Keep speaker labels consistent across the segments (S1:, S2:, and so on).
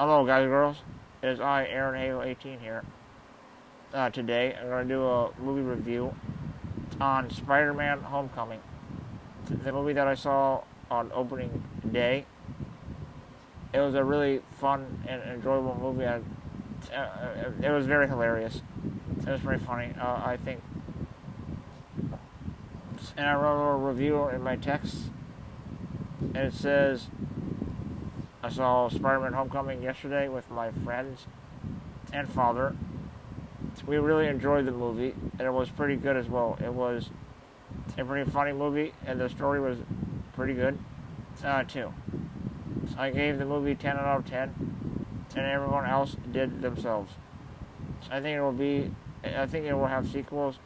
S1: Hello guys and girls, it is I, Aaron Halo 18 here. Today I'm going to do a movie review on Spider-Man Homecoming. The movie that I saw on opening day. It was a really fun and enjoyable movie. It was very hilarious. It was pretty funny, I think. And I wrote a little review in my text. And it says, I saw Spider-Man Homecoming yesterday with my friends and father. We really enjoyed the movie, and it was pretty good as well. It was a pretty funny movie, and the story was pretty good, too. I gave the movie 10 out of 10, and everyone else did themselves. I think it will have sequels,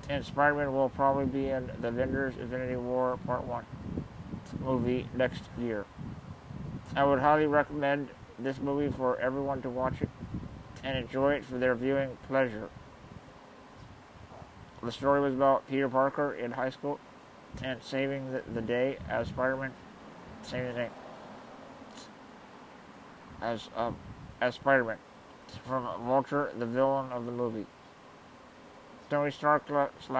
S1: and Spider-Man will probably be in the Avengers Infinity War Part 1 movie next year. I would highly recommend this movie for everyone to watch it and enjoy it for their viewing pleasure. The story was about Peter Parker in high school and saving the day as Spider-Man, saving the day as Spider-Man from Vulture, the villain of the movie. Tony Stark /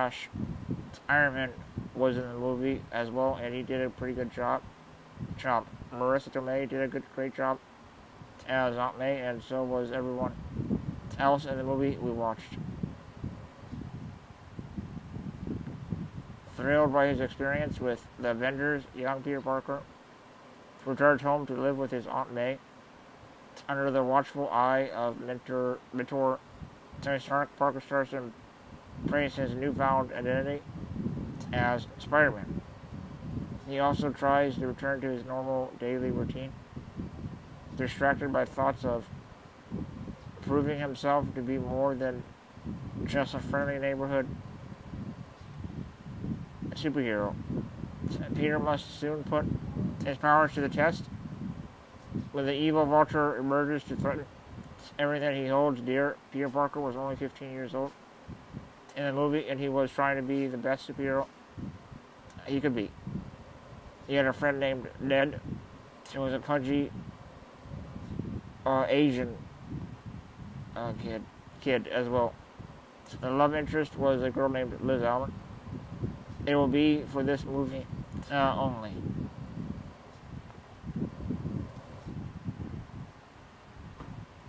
S1: Iron Man was in the movie as well, and he did a pretty good job. Marisa Tomei did a great job as Aunt May, and so was everyone else in the movie we watched. Thrilled by his experience with the Avengers, young Peter Parker returned home to live with his Aunt May. Under the watchful eye of mentor Tony Stark, Parker starts to embrace his newfound identity as Spider-Man. He also tries to return to his normal daily routine, distracted by thoughts of proving himself to be more than just a friendly neighborhood superhero. Peter must soon put his powers to the test when the evil Vulture emerges to threaten everything he holds dear. Peter Parker was only 15 years old in the movie, and he was trying to be the best superhero he could be. He had a friend named Ned, who was a pudgy Asian kid as well. The love interest was a girl named Liz Allen. It will be for this movie only.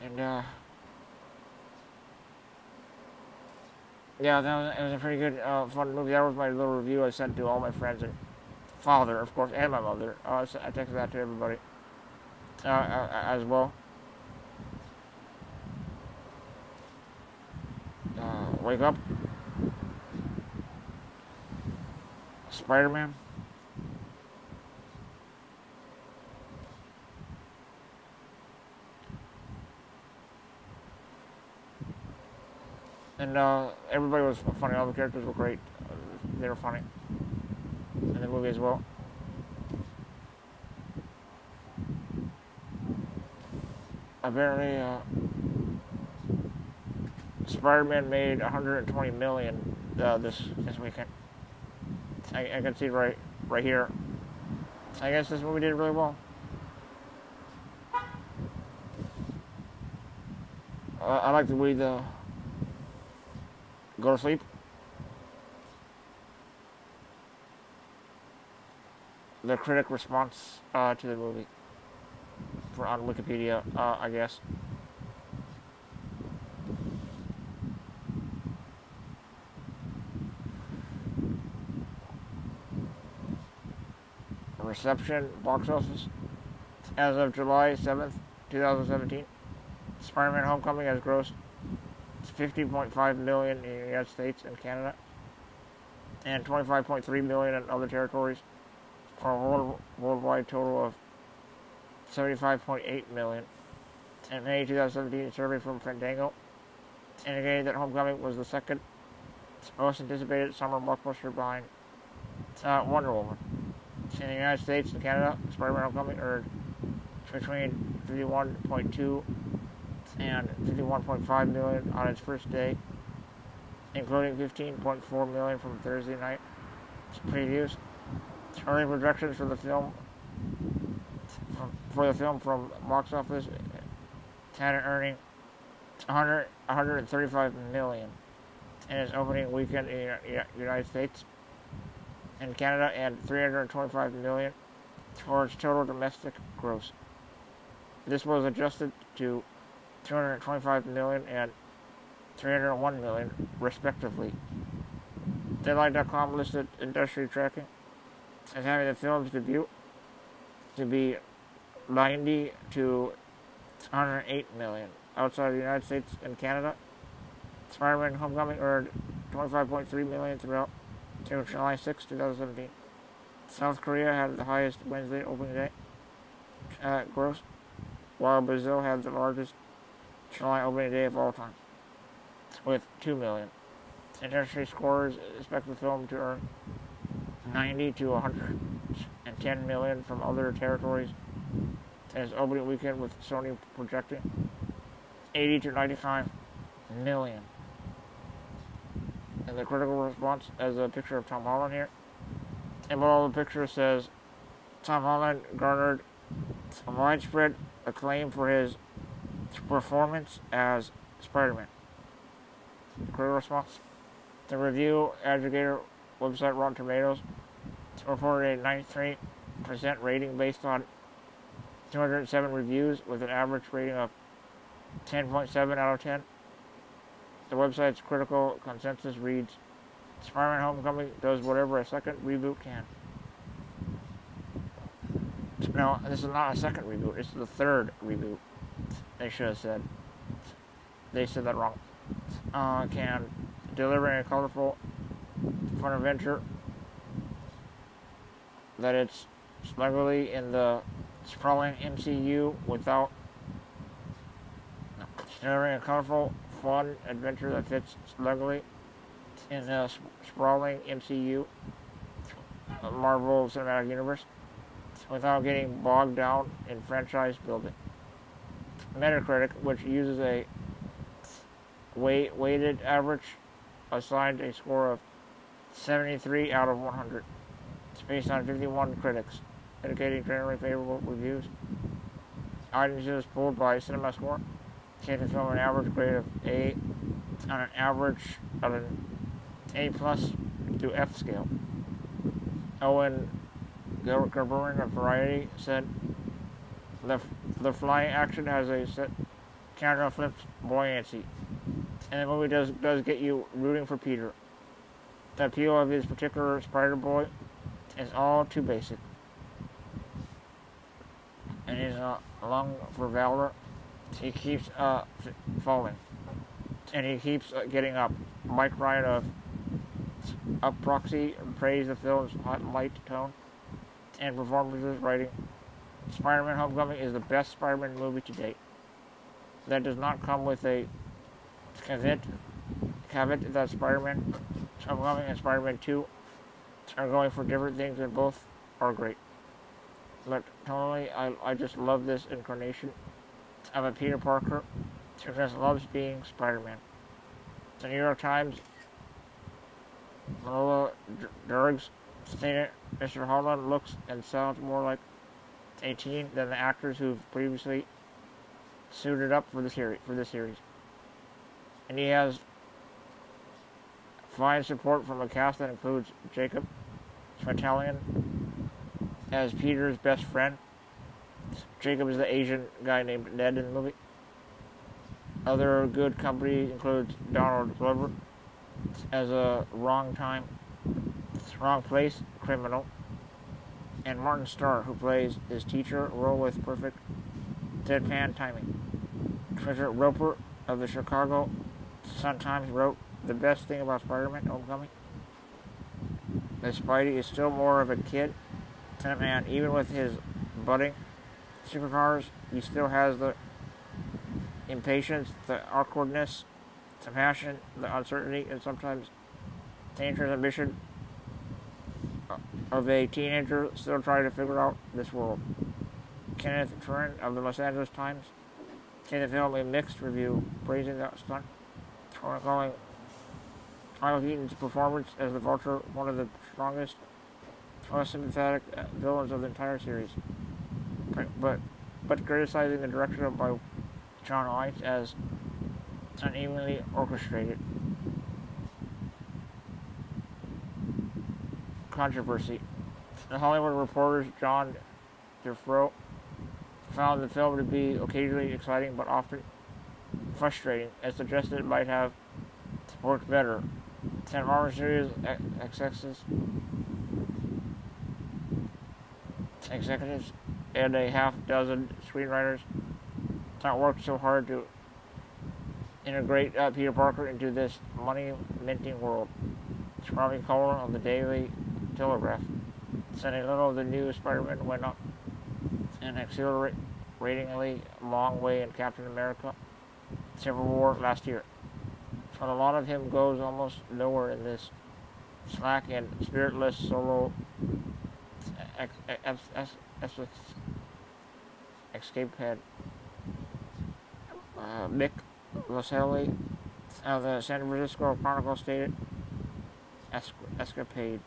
S1: And yeah, it was a pretty good, fun movie. That was my little review I sent to all my friends and father, of course, and my mother. I texted that to everybody as well. Wake up, Spider-Man. And everybody was funny. All the characters were great. They were funny in the movie as well. Apparently, Spider-Man made $120 million this weekend. I can see right here. I guess this movie did really well. I like the way go to sleep. The critic response to the movie on Wikipedia, I guess. Reception, box office. As of July 7th, 2017, Spider-Man Homecoming has grossed $50.5 million in the United States and Canada, and $25.3 million in other territories, for a worldwide total of $75.8 million. In May 2017, a survey from Fandango indicated that Homecoming was the second most anticipated summer blockbuster behind Wonder Woman. In the United States and Canada, Spider-Man Homecoming earned between $51.2 and $51.5 million on its first day, including $15.4 million from Thursday night previews. Early projections for the film from box office had an earning 135 million in its opening weekend in the United States and Canada, and 325 million for its total domestic gross. This was adjusted to 225 million and 301 million, respectively. Deadline.com listed industry tracking as having the film's debut to be 90 to 108 million. Outside of the United States and Canada, Spider-Man Homecoming earned 25.3 million throughout to July 6, 2017. South Korea had the highest Wednesday opening day gross, while Brazil had the largest July opening day of all time, with 2 million. Industry scorers expect the film to earn 90 to 110 million from other territories, and its opening weekend with Sony projecting 80 to 95 million. And the critical response as a picture of Tom Holland here. And below the picture says, Tom Holland garnered widespread acclaim for his performance as Spider-Man. Critical response. The review aggregator website Rotten Tomatoes reported a 93% rating based on 207 reviews with an average rating of 10.7 out of 10. The website's critical consensus reads, Spider-Man Homecoming does whatever a second reboot can. No, this is not a second reboot, it's the third reboot. They should have said. They said that wrong. Can deliver a colorful, fun adventure that it's snugly in the sprawling MCU without delivering a colorful, fun adventure that fits snugly in the sprawling MCU Marvel Cinematic Universe without getting bogged down in franchise building. Metacritic, which uses a weighted average, assigned a score of 73 out of 100. It's based on 51 critics, indicating generally favorable reviews. Audiences pulled by CinemaScore gave the film an average grade of A on an average of an A+ to F scale. Owen Gerberman of Variety said, the flying action has a set camera flips buoyancy, and the movie does get you rooting for Peter. The appeal of his particular Spider-Boy is all too basic, and his lung for valor, he keeps falling, and he keeps getting up. Mike Ryan of Up Proxy praised the film's hot light tone and performances, writing, Spider-Man Homecoming is the best Spider-Man movie to date. That does not come with a caveat that Spider-Man Homecoming and Spider-Man 2 are going for different things, and both are great. But totally, I just love this incarnation of a Peter Parker who just loves being Spider-Man. The New York Times, Lola Dergs stated, Mr. Holland looks and sounds more like a teen than the actors who've previously suited up for this series. And he has fine support from a cast that includes Jacob Smatalian as Peter's best friend. Jacob is the Asian guy named Ned in the movie. Other good company includes Donald Glover as a wrong place criminal, and Martin Starr, who plays his teacher, role with perfect deadpan timing. Treasure Roper of the Chicago Sun-Times wrote, the best thing about Spider-Man Homecoming is Spidey is still more of a kid than a man. Even with his budding superpowers, he still has the impatience, the awkwardness, the passion, the uncertainty, and sometimes dangerous ambition of a teenager still trying to figure out this world. Kenneth Turin of the Los Angeles Times gave the film a mixed review, praising the stunt, calling Michael Keaton's performance as the Vulture one of the strongest, most sympathetic villains of the entire series, but criticizing the direction by John White as unevenly orchestrated. Controversy. The Hollywood Reporter's John DeFro found the film to be occasionally exciting but often frustrating, and suggested it might have worked better. Ten Marvel Studios executives and a half dozen screenwriters not worked so hard to integrate Peter Parker into this money-minting world. Scrubbing color on the Daily Telegraph said a little of the new Spider-Man went up an exhilaratingly long way in Captain America Civil War last year, but a lot of him goes almost nowhere in this slack and spiritless solo escape head. Mick Vaselli of the San Francisco Chronicle stated, escapade.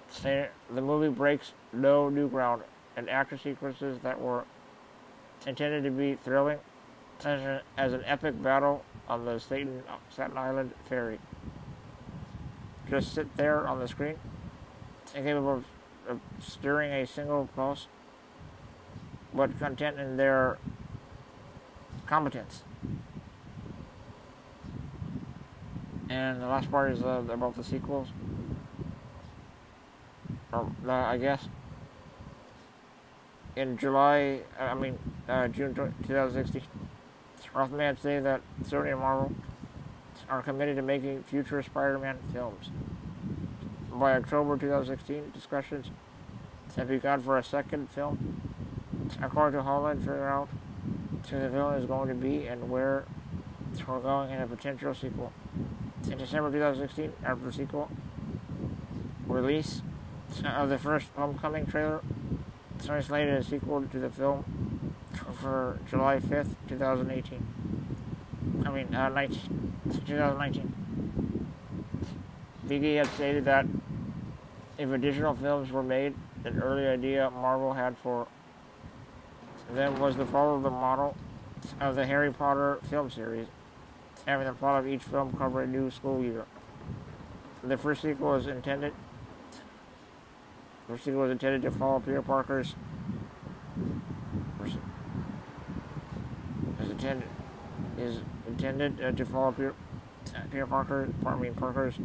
S1: Stated, the movie breaks no new ground, and action sequences that were intended to be thrilling, such as an epic battle on the Staten Island ferry, just sit there on the screen, incapable of stirring a single pulse, but content in their competence. And the last part is about the sequels. I guess in June 2016, Rothman said that Sony and Marvel are committed to making future Spider-Man films. By October 2016, discussions have begun for a second film. According to Holland, figure out who the villain is going to be and where we're going in a potential sequel. In December 2016, after the sequel release of the first Homecoming trailer, Sony slated a sequel to the film for July 5th, 2018. 2019. Feige had stated that if additional films were made, an early idea Marvel had for them was to follow the model of the Harry Potter film series, having the plot of each film cover a new school year. The first sequel was intended to follow Peter Parker's Parker's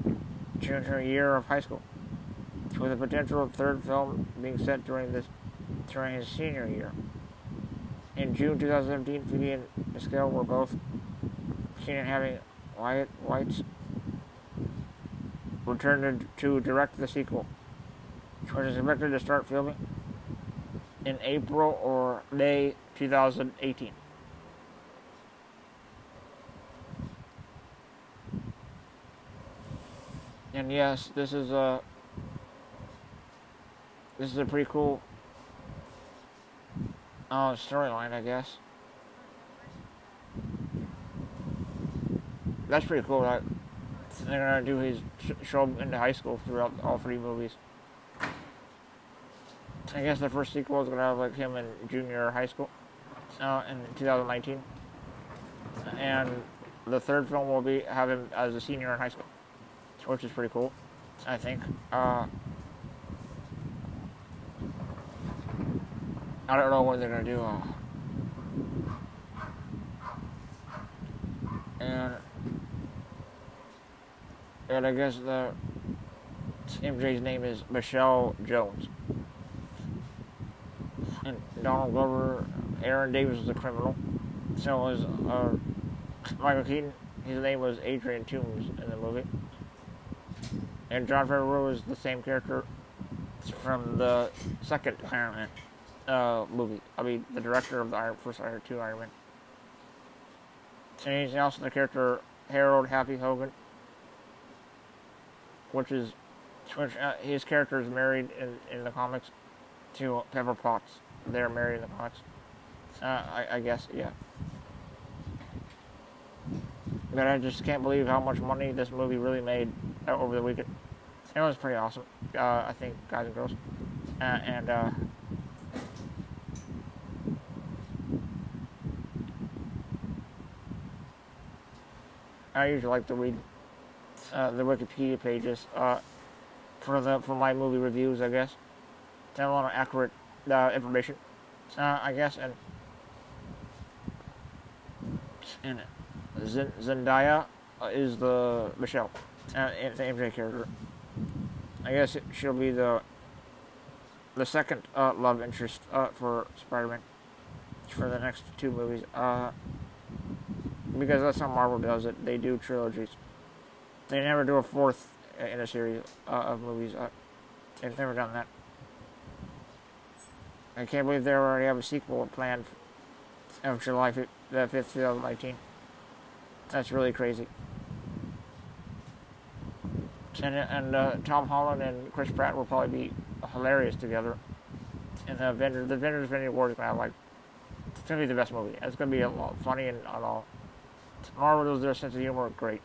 S1: junior year of high school, with a potential third film being set during his senior year. In June 2017, Feige and Pascal were both seen in having Wyatt White's returned to direct the sequel, which is expected to start filming in April or May 2018. And yes, this is a pretty cool storyline, I guess. That's pretty cool that they're gonna do his show into high school throughout all three movies. I guess the first sequel is gonna have like him in junior high school in 2019, and the third film will have him as a senior in high school, which is pretty cool, I think. I don't know what they're gonna do. And I guess the MJ's name is Michelle Jones. And Donald Glover, Aaron Davis was a criminal. So was Michael Keaton. His name was Adrian Toomes in the movie. And Jon Favreau was the same character from the second Iron Man movie. I mean, the director of the first Iron Man. And he's also the character Harold Happy Hogan, which his character is married in the comics to Pepper Potts. They're married in the comics. I guess, yeah. But I just can't believe how much money this movie really made over the weekend. It was pretty awesome, I think, guys and girls. I usually like to read the Wikipedia pages for my movie reviews, I guess. To have a lot of accurate information, I guess. And Zendaya is the Michelle, the MJ character. I guess she'll be the second love interest for Spider-Man for the next two movies. Because that's how Marvel does it. They do trilogies. They never do a fourth in a series of movies. They've never done that. I can't believe they already have a sequel planned of July 5th, 2019. That's really crazy. And Tom Holland and Chris Pratt will probably be hilarious together. And the Avengers Infinity War is going to it's going to be the best movie. It's going to be a lot funny and all. Marvel does their sense of humor great.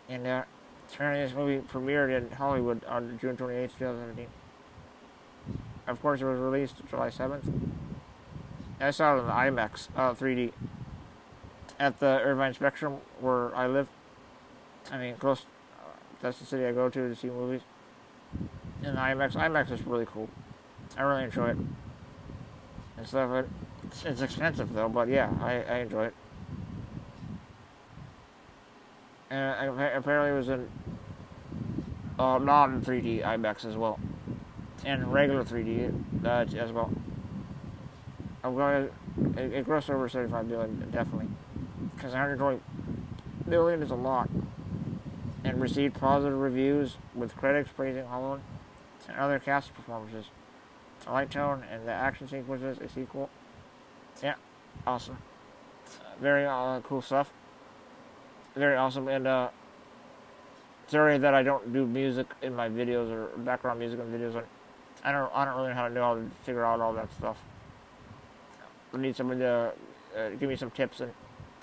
S1: And apparently this movie premiered in Hollywood on June 28th, 2017. Of course, it was released July 7th. I saw it in the IMAX 3D at the Irvine Spectrum where I live. I mean, close. That's the city I go to see movies. And the IMAX. IMAX is really cool. I really enjoy it. And stuff. It's expensive though, but yeah, I enjoy it. And apparently it was in non 3D IMAX as well. And regular 3D as well. It grossed over 75 million, definitely. Because 120 million is a lot. And received positive reviews, with critics praising Holland and other cast performances. The light tone and the action sequences, a sequel. Yeah, awesome. Very cool stuff. Very awesome. And sorry that I don't do music in my videos or background music in videos. I don't really know how to figure out all that stuff. I need someone to give me some tips and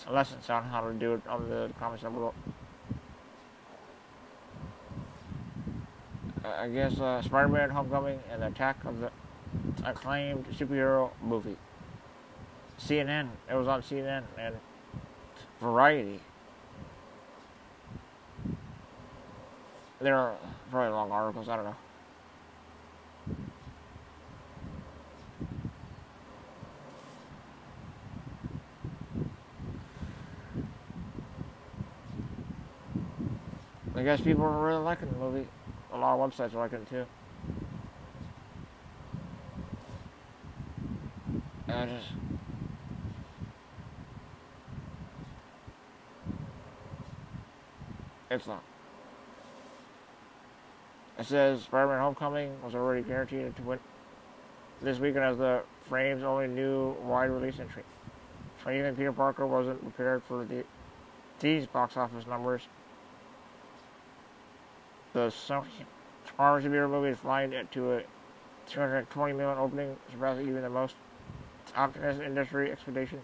S1: lessons on how to do it on the comments down below. I guess Spider-Man: Homecoming and the attack of the acclaimed superhero movie. CNN. It was on CNN and Variety. They're probably long articles. I don't know. I guess people are really liking the movie. A lot of websites are liking it too. It's not. It says Spider-Man: Homecoming was already guaranteed to win this weekend as the Frame's only new wide release entry. But even Peter Parker wasn't prepared for these box office numbers. The Sony Marvel superhero movie is flying to a 220 million opening, surpassing even the most optimistic industry expectation.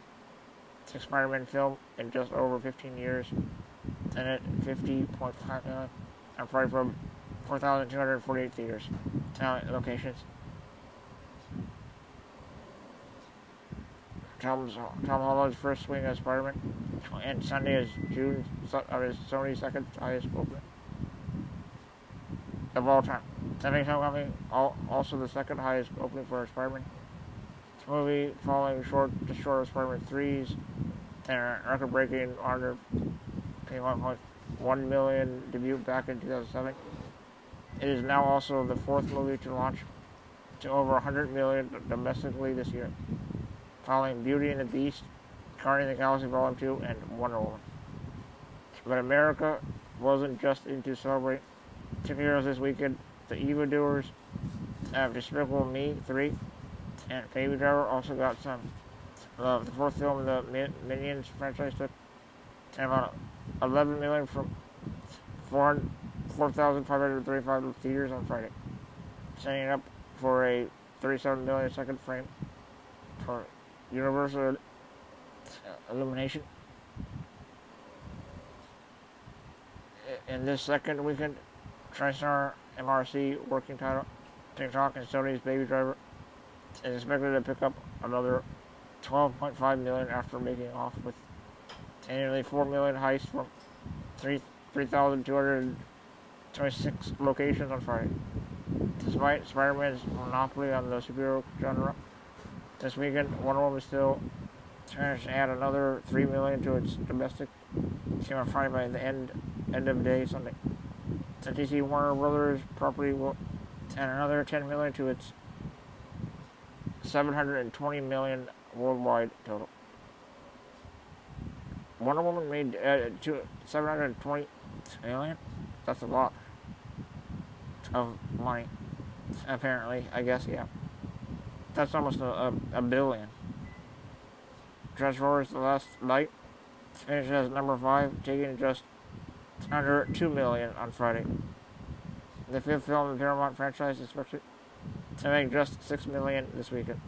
S1: It's a Spider-Man film in just over 15 years, and at 50.5 million on Friday from 4,248 theaters, locations. Tom Holland's first swing as Spider-Man, and Sunday is Sony's second highest opening of all time. Avengers Homecoming, also the second highest opening for Spider-Man. This movie falling short of Spider-Man 3's and record-breaking under 1.1 million debut back in 2007. It is now also the fourth movie to launch to over 100 million domestically this year, following Beauty and the Beast, Guardians of the Galaxy Volume 2, and Wonder Woman. But America wasn't just into celebrating superheroes this weekend. The evildoers of Despicable Me 3 and Baby Driver also got some love. The fourth film of the Minions franchise took about 11 million from 4,535 theaters on Friday, setting it up for a 37 million second frame for Universal Illumination. In this second weekend, TriStar MRC working title TikTok and Sony's Baby Driver is expected to pick up another 12.5 million after making off with and nearly 4 million heists from 3,226 locations on Friday. Despite Spider-Man's monopoly on the superhero genre, this weekend Wonder Woman still managed to add another 3 million to its domestic came on Friday by the end of day Sunday. The DC Warner Brothers property will add another 10 million to its 720 million worldwide total. Wonder Woman made 720 million. That's a lot of money. Apparently, I guess, yeah. That's almost a billion. Transformers: The Last Night finished as number 5, taking just under 2 million on Friday. The 5th film in the Paramount franchise is expected to make just 6 million this weekend.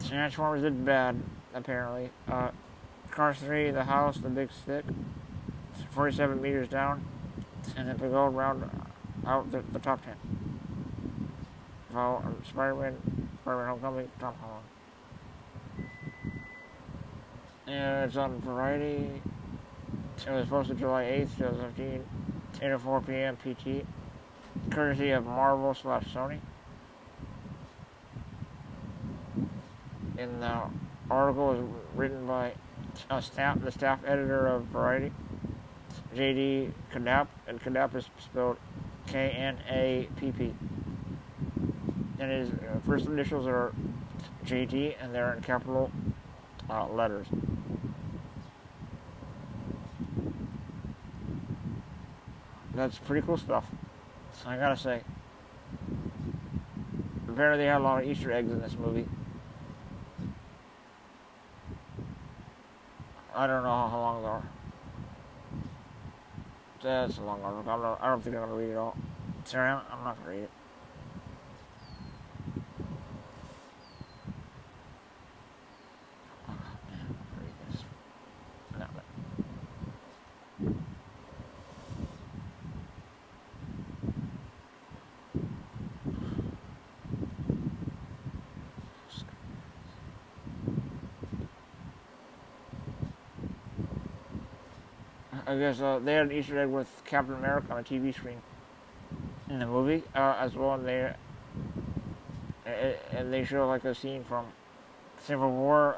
S1: Transformers did bad, apparently. Cars 3, The House, The Big Stick, 47 meters down, and it will go round out the top 10. Follow Spider-Man Homecoming, Tom Holland. And it's on Variety. It was posted July 8th, 2015, 10 to 4 p.m. PT, courtesy of Marvel/Sony. And the article was written by the staff editor of Variety, J.D. Knapp, and Knapp is spelled K-N-A-P-P. And his first initials are J.D., and they're in capital letters. That's pretty cool stuff, I gotta say. Apparently they had a lot of Easter eggs in this movie. I don't know how long they are. That's a long article. I don't think I'm gonna read it all. Sorry, I'm not gonna read it. I guess they had an Easter egg with Captain America on a TV screen in the movie as well, and they show like a scene from Civil War.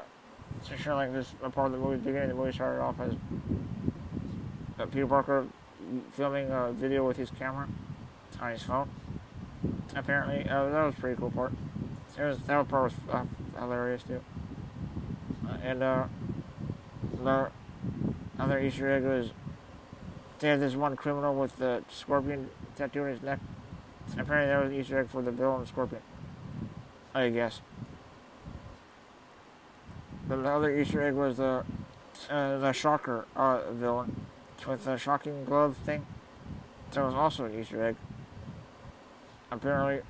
S1: So show like this a part of the movie. The beginning of the movie started off as Peter Parker filming a video with his camera on his phone. Apparently, that was a pretty cool part. That part was hilarious too. And the other Easter egg was they had this one criminal with the scorpion tattoo on his neck. Apparently that was an Easter egg for the villain Scorpion, I guess. The other Easter egg was the Shocker villain with the shocking glove thing. That was also an Easter egg. Apparently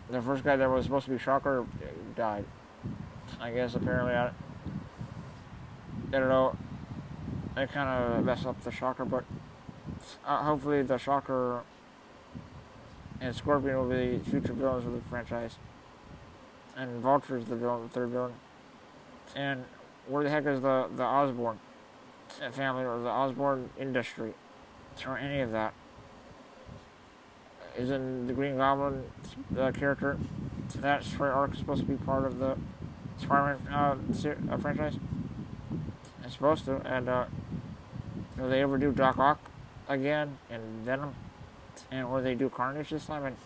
S1: the first guy that was supposed to be Shocker died. I guess apparently I don't know. They kind of messed up the Shocker, but hopefully the Shocker and Scorpion will be future villains of the franchise. And Vulture is the villain, the third villain. And where the heck is the Osborn family or the Osborn industry or any of that? Isn't the Green Goblin character? So that story arc is supposed to be part of the Spider-Man franchise. It's supposed to, and will they ever do Doc Ock again and Venom, and will they do Carnage this time and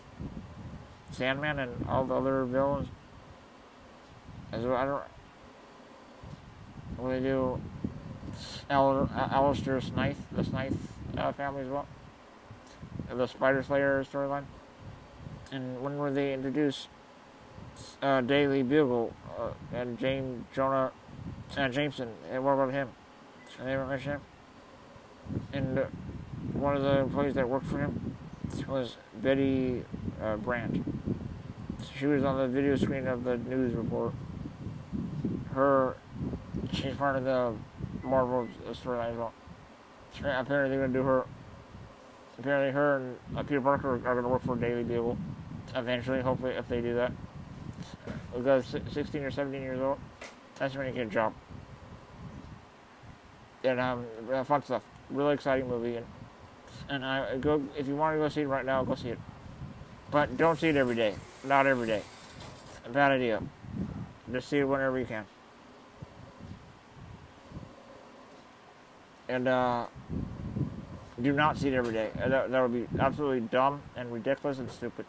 S1: Sandman and all the other villains? As well, I don't. Will they do Alistair Smythe, the Smythe family as well? The Spider Slayer storyline, and when will they introduce Daily Bugle and Jonah Jameson? And what about him? Should they ever mention him? And one of the employees that worked for him was Betty Brandt. She was on the video screen of the news report. She's part of the Marvel storyline as well. Apparently they're going to do her. Apparently her and Peter Parker are going to work for Daily Bugle eventually, hopefully, if they do that. Because 16 or 17 years old, That's when you get a job. And fun stuff. Really exciting movie. And I go if you want to go see it right now, go see it. But don't see it every day. Not every day. A bad idea. Just see it whenever you can. And do not see it every day. That would be absolutely dumb and ridiculous and stupid.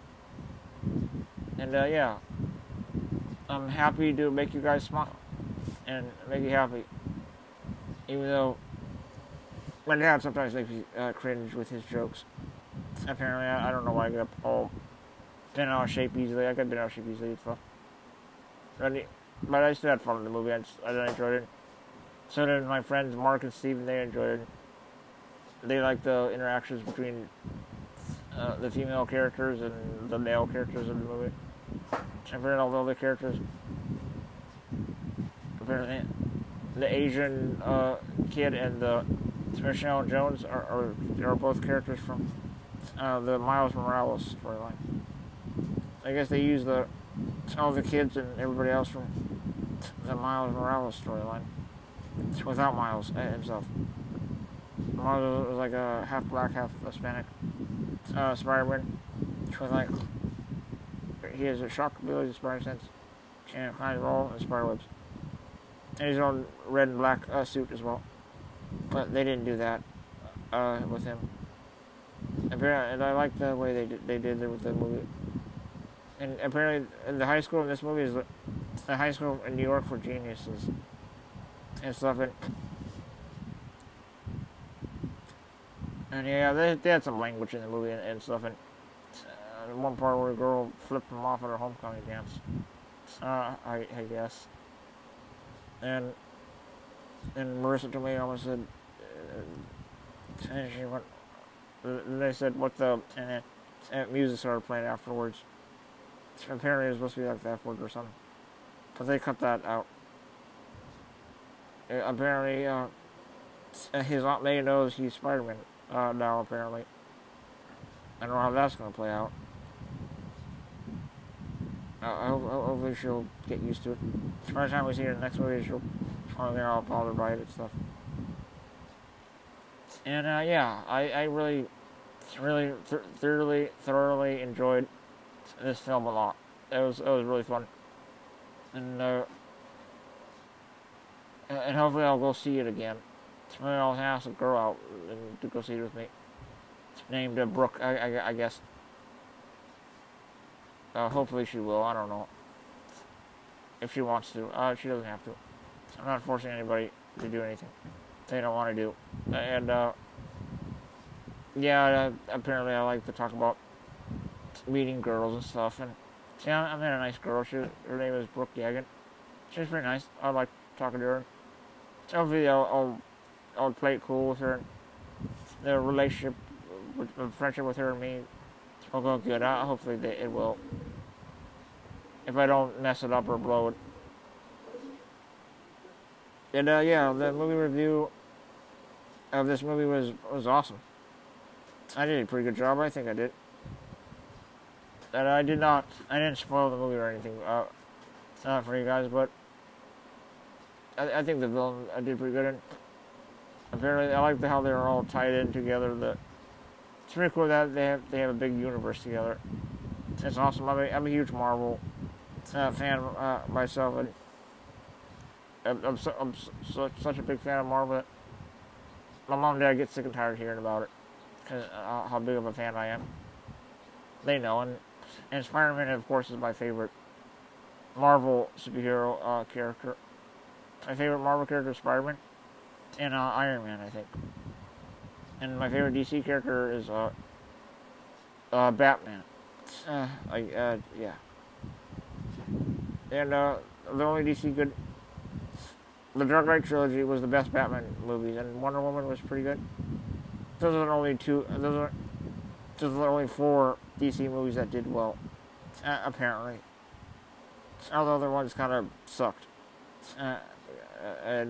S1: And yeah, I'm happy to make you guys smile and make you happy. Even though my dad sometimes makes me cringe with his jokes. Apparently, I don't know why I get all bent out of shape easily. I got bent out of shape easily. So. But I still had fun in the movie. I enjoyed it. So did my friends Mark and Steven. They enjoyed it. They liked the interactions between the female characters and the male characters in the movie. Apparently, all the other characters. Apparently, the Asian kid and the Michelle Jones are both characters from the Miles Morales storyline. I guess they use all the kids and everybody else from the Miles Morales storyline without Miles himself. Miles was like a half black, half Hispanic Spider-Man. With like he has a shock ability, spider sense, and climbs all and spider webs. And his own red and black suit as well. But they didn't do that with him. And I like the way they did it with the movie. And apparently, the high school in this movie is the high school in New York for geniuses and stuff. And yeah, they had some language in the movie and stuff. And one part where a girl flipped him off at her homecoming dance. I guess. And Marisa Tomei almost said, and she went. They said what the music started playing afterwards. Apparently it was supposed to be like the F word or something, but they cut that out. Apparently, his Aunt May knows he's Spider-Man now. Apparently, I don't know how that's gonna play out. Hopefully she'll get used to it. By the time we see her in the next movie, she'll probably get all bothered by it and stuff. And yeah, I really thoroughly enjoyed this film a lot. It was really fun, and hopefully I'll go see it again. Maybe I'll ask a girl out and to go see it with me. It's named Brooke, I guess. Hopefully she will. I don't know if she wants to. She doesn't have to. I'm not forcing anybody to do anything they don't want to do. And yeah, apparently I like to talk about meeting girls and stuff. And yeah, I met a nice girl. Her name is Brooke Yagan. She's pretty nice. I like talking to her. Hopefully I'll play it cool with her. The relationship, friendship with her and me will go good. Hopefully it will. If I don't mess it up or blow it. And yeah, the movie review of this movie was awesome. I did a pretty good job. I think I did. And I didn't spoil the movie or anything for you guys, but I think the villain did pretty good. And apparently, I like how they were all tied in together. It's pretty cool that they have a big universe together. It's awesome. I'm a huge Marvel fan myself, and I'm such a big fan of Marvel that my mom and dad get sick and tired of hearing about it, because how big of a fan I am. They know, and Spider-Man, of course, is my favorite Marvel superhero character. My favorite Marvel character is Spider-Man, and Iron Man, I think. And my favorite DC character is Batman. Yeah. And the only DC good, the Dark Knight trilogy was the best Batman movies, and Wonder Woman was pretty good. Those are the only two. Those are the only 4 DC movies that did well, apparently. All the other ones kind of sucked. And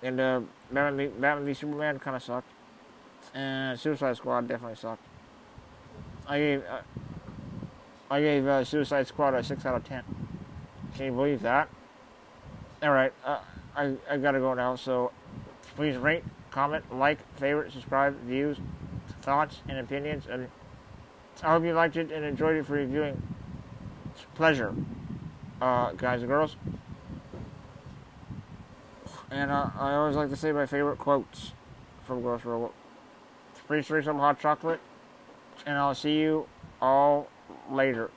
S1: Batman v Superman kind of sucked. And Suicide Squad definitely sucked. I gave Suicide Squad a 6 out of 10. Can you believe that? Alright, I gotta go now, so please rate, comment, like, favorite, subscribe, views, thoughts, and opinions, and I hope you liked it and enjoyed it for reviewing. It's a pleasure, guys and girls. And I always like to say my favorite quotes from Gross Robot. Please drink some hot chocolate, and I'll see you all later.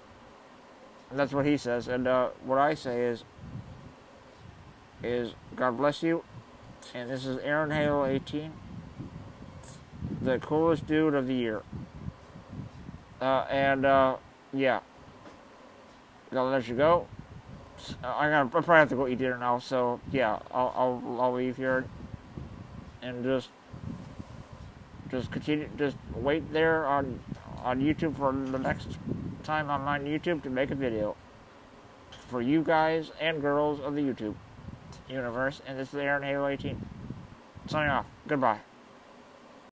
S1: And that's what he says. And what I say is God bless you. And this is Aaron Halo 18, the coolest dude of the year. Yeah, gotta let you go. I probably have to go eat dinner now. So yeah, I'll leave here and just continue. Just wait there on YouTube for the next time I'm on YouTube to make a video for you guys and girls of the YouTube universe. And this is Aaron Halo 18 signing off. Goodbye.